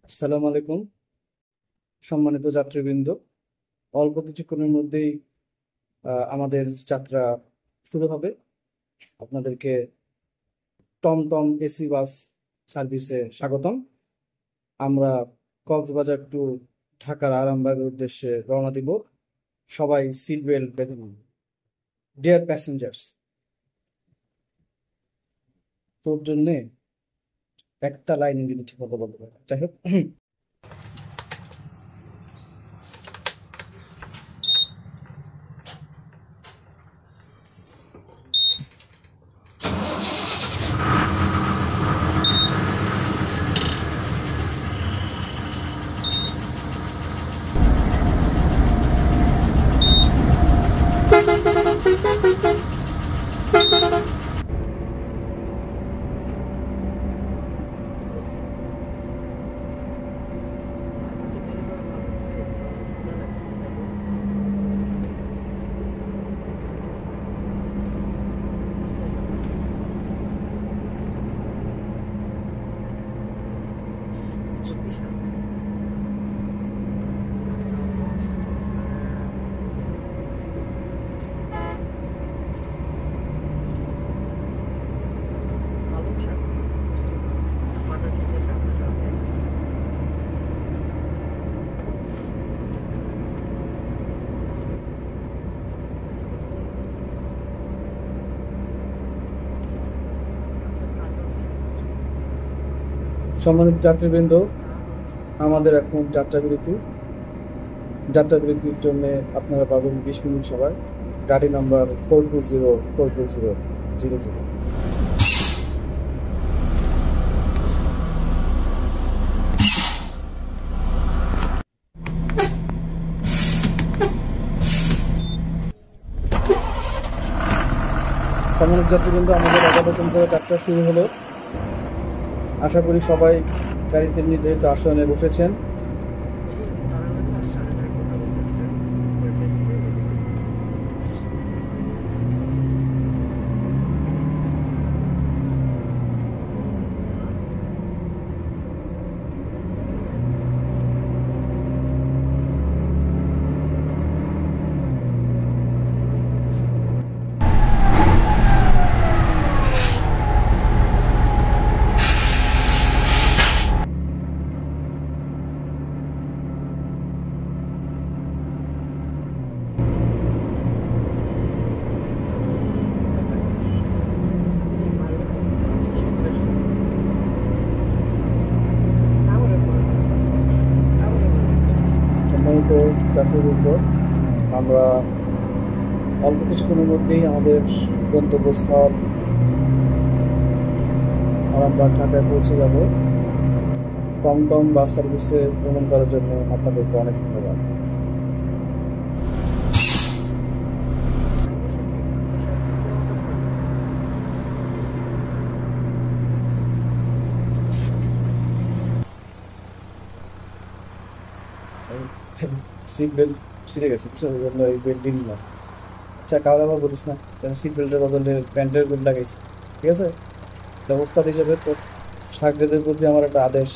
আসসালামু আলাইকুম, সম্মানিত যাত্রীবৃন্দ। অল্প কিছুক্ষণের মধ্যেই আমাদের যাত্রা শুরু হবে। আপনাদেরকে টমটম এসি বাস সার্ভিসে স্বাগতম। আমরা কক্সবাজার টু ঢাকার আরামবাগের উদ্দেশ্যে রওনা দিব। সবাই সিট বেল্ট বেঁধে নিন। ডিয়ার প্যাসেঞ্জার্স, তোর জন্য একটা লাইন যদি ঠিক মতো বলতে পারে, যাই হোক। সম্মানিত যাত্রীবৃন্দ, আমাদের এখন যাত্রা বিরতির জন্য আপনারা পাবেন 20 মিনিট সময়। গাড়ি নাম্বার 420 সম্মানিত যাত্রীবৃন্দ, আমাদের নতুন করে যাত্রা শুরু হলো। আশা করি সবাই গাড়িতে নির্ধারিত আসনে বসেছেন। সম্মানিত যাত্রীবৃন্দ, আমরা অল্প কিছুক্ষণের মধ্যেই আমাদের গন্তব্যস্থল আরামবাগ ঢাকায় পৌঁছে যাব। টমটম বাস সার্ভিসে ভ্রমণ করার জন্য আপনাদেরকে অনেক ধন্যবাদ। সিট বেল্ট ছিঁড়ে গেছে, ওই জন্য এই বেল্ট দিন না। আচ্ছা, কারো আবার বলিস না, সিট বেল্টের বদলে প্যান্টের বেল্ট লাগাইছি। ঠিক আছে, ব্যবস্থা হিসেবে তো সাগরেদের প্রতি আমার একটা আদেশ।